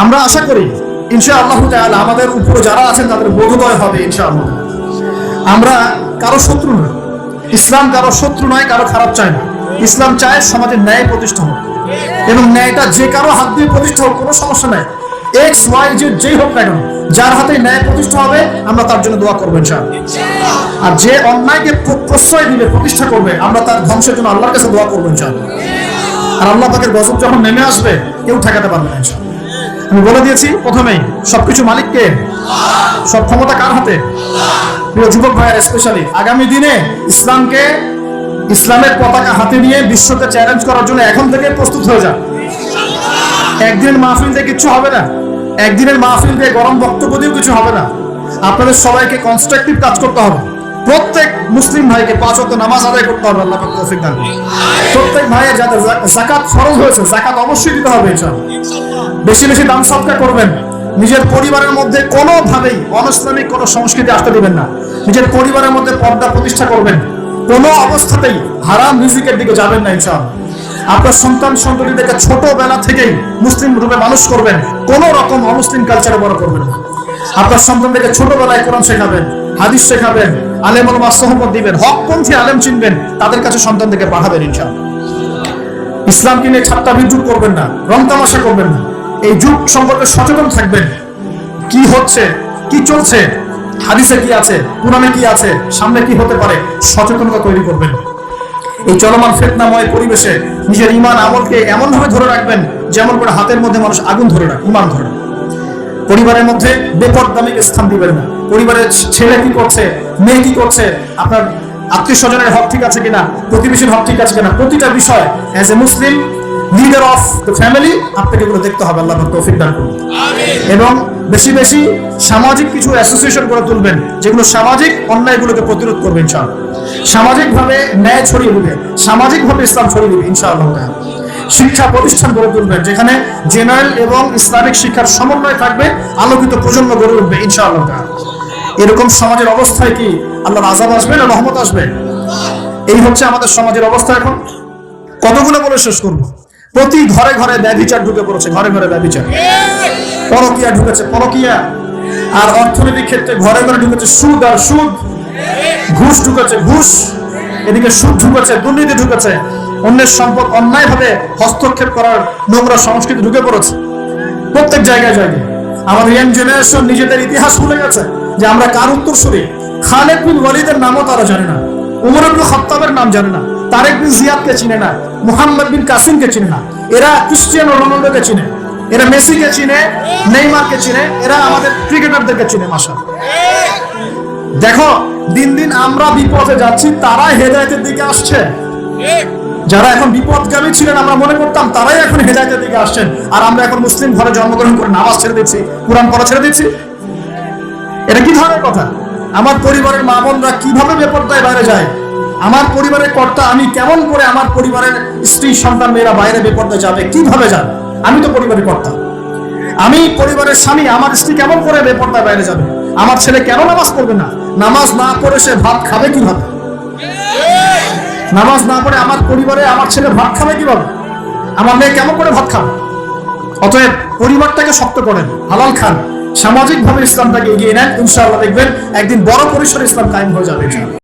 আমরা আশা করি ইনশাআল্লাহ তাআলা আমাদের উপরে যারা আছেন তাদের বোধোদয় হবে ইনশাআল্লাহ। আমরা কারো শত্রু নই, ইসলাম কারো শত্রু নয়, কারো খারাপ চায় না। ইসলাম চায় সমাজে ন্যায় প্রতিষ্ঠা হোক, এবং ন্যায়টা যে কারো হাত দিয়ে প্রতিষ্ঠা হোক, কোনো সমস্যা নাই। এক্স ওয়াই জেড যেই হোক না কেন, যার হাতে ন্যায় প্রতিষ্ঠা হবে আমরা তার জন্য দোয়া করবো ইনশাআল্লাহ। আর যে অন্যায়কে প্রশ্রয় দিবে, প্রতিষ্ঠা করবে, আমরা তার ধ্বংসের জন্য আল্লাহর কাছে দোয়া করবো ইনশাআল্লাহ। আর আল্লাহ পাকের গজব যখন নেমে আসবে কেউ ঠেকাতে পারবে না ইনশাআল্লাহ। আমি বলে দিয়েছি প্রথমেই, সবকিছু মালিক কে? সব ক্ষমতা কার হাতে? প্রিয় যুবক ভাইয়ের স্পেশালি আগামী দিনে ইসলামকে, ইসলামের পতাকা হাতে নিয়ে বিশ্বকে চ্যালেঞ্জ করার জন্য এখন থেকে প্রস্তুত হয়ে যান। একদিনের মাহফিল দিয়ে কিছু হবে না, একদিনের মাহফিল দিয়ে গরম বক্তব্য দিয়েও কিছু হবে না। আপনাদের সবাইকে কনস্ট্রাকটিভ কাজ করতে হবে। প্রত্যেক মুসলিম ভাইকে 5 ওয়াক্ত নামাজ আদায় করতে হবে, আল্লাহ পাক তৌফিক দান করুন। প্রত্যেক ভাইয়ের যাদের যাকাত ফরজ হয়েছে, যাকাত অবশ্যই দিতে হবে ইনশাআল্লাহ। বেশি বেশি দান সদকা করবেন। নিজের পরিবারের মধ্যে কোনোভাবেই অনইসলামিক কোনো সংস্কৃতি আসতে দিবেন না। নিজের পরিবারের মধ্যে পর্দা প্রতিষ্ঠা করবেন। কোনো অবস্থাতেই হারাম রিজিকের দিকে যাবেন না ইনশাআল্লাহ। আপনার সন্তান সন্ততিদেরকে ছোটবেলা থেকেই মুসলিম রূপে মানুষ করবেন, কোনো রকম অমুসলিম কালচারে বড় করবেন না। আপনার সন্তানদেরকে ছোটবেলায় কোরআন শেখাবেন, হাদিস শেখাবেন, আলেম ওলামা সোহবত দিবেন, হকপন্থী আলেম চিনবেন, তাদের কাছে সন্তানদেরকে পাঠাবেন ইনশাআল্লাহ। ইসলামকে নিয়ে ঠাট্টা বিদ্রুপ করবেন না, রং তামাশা করবেন না। এই যুগ সম্পর্কে সচেতন থাকবেন। কি হচ্ছে, কি চলছে, হাদিসে কি আছে, কুরআনে কি আছে, সামনে কি হতে পারে, সচেতনতা তৈরি করবেন। এই চলমান ফিতনাময় পরিবেশে নিজের ঈমান আমলকে এমন ভাবে ধরে রাখবেন যেমন করে হাতের মধ্যে মানুষ আগুন ধরে রাখে, ঈমান ধরে। পরিবারের মধ্যে বেপরদামিকে স্থান দিবেন না। পরিবারের ছেলে কি করছে, মেয়ে কি করছে, আপনার আত্মীয় স্বজনের হক ঠিক আছে কিনা, প্রতিবেশীর হক ঠিক আছে কিনা, প্রতিটা বিষয় as a Muslim leader of the family আপনাকে এগুলো দেখতে হবে, আল্লাহ পাক তৌফিক দান করুন। এবং বেশি বেশি সামাজিক কিছু অ্যাসোসিয়েশন করে তুলবেন, যেগুলো সামাজিক অন্যায়গুলোকে প্রতিরোধ করবে ইনশাআল্লাহ। সামাজিকভাবে ন্যায় ছড়িয়ে দিবে, সামাজিকভাবে ইসলাম ছড়িয়ে দিবে ইনশাআল্লাহ। শিক্ষা প্রতিষ্ঠান গড়ে তুলবেন যেখানে জেনারেল এবং ইসলামিক শিক্ষার সমন্বয় থাকবে, আলোকিত প্রজন্ম গড়ে উঠবে ইনশাআল্লাহ। এরকম সমাজের অবস্থায় কি আল্লাহর আযাব আসবে না রহমত আসবে? এই হচ্ছে আমাদের সমাজের অবস্থা। এখন কতগুলো বলে শেষ করব। প্রতি ঘরে ঘরে ব্যভিচার ঢুকে পড়েছে, ঘরে ঘরে ব্যভিচার, পরকীয়া ঢুকেছে, পরকীয়া। আর অর্থনৈতিক ক্ষেত্রে ঘরে ঘরে ঢুকেছে সুদ আর সুদ, ঘুষ ঢুকেছে ঘুষ, এদিকে সুদ ঢুকেছে, দুর্নীতি ঢুকেছে, অন্যের সম্পদ অন্যায়ভাবে হস্তক্ষেপ করার নোংরা সংস্কৃতি ঢুকে পড়েছে প্রত্যেক জায়গায় জায়গায়। আমাদের ইয়াং জেনারেশন নিজেদের ইতিহাস ভুলে গেছে যে আমরা কার উত্তরসূরি। খালেদ বিন ওয়ালিদের নামও তারা জানে না, উমর ইবনে খাত্তাবের নাম জানে না, তারেক বিন জিয়াদকে চিনে না, মুহাম্মদ বিন কাসিমকে চিনে না। এরা ক্রিস্টিয়ানো রোনাল্ডোকে চিনে, এরা মেসিকে চিনে, নেইমারকে চিনে, এরা আমাদের ক্রিকেটারদেরকে চিনে। মাশাআল্লাহ। দেখো দিন দিন আমরা বিপদে যাচ্ছি, তারা হেদায়েতের দিকে আসছে। যারা এখন বিপদগামী ছিলেন আমরা মনে করতাম, তারাই এখন হেদায়েতের দিকে আসছেন। আর আমরা এখন মুসলিম ঘরে জন্মগ্রহণ করে নামাজ ছেড়ে দিচ্ছি, কুরআন পড়া ছেড়ে দিচ্ছি। এটা কি ধরনের কথা? আমার পরিবারের মা বোনরা কিভাবে বেপরদায় বাইরে যায়? আমার পরিবারের কর্তা আমি কেমন করে আমার পরিবারের স্ত্রী সন্তান মেয়েরা বাইরে বেপরদায় যাবে, কিভাবে যাবে? আমি তো পরিবারের কর্তা, আমি পরিবারের স্বামী, আমার স্ত্রী কেমন করে বেপরদায় বাইরে যাবে? আমার ছেলে কেন নামাজ পড়বে না? নামাজ না পড়ে সে ভাত খাবে কিভাবে? নামাজ না পড়ে আমার পরিবারে আমার ছেলে ভাত খাবে কিভাবে? আমার মেয়ে কেমন করে ভাত খাবে? অতএব পরিবারটাকে শক্ত করেন, হালাল খান, সামাজিকভাবে ইসলামটাকে এগিয়ে নেন, ইনশাআল্লাহ দেখবেন একদিন বড় পরিসরে ইসলাম কায়েম হয়ে যাবে।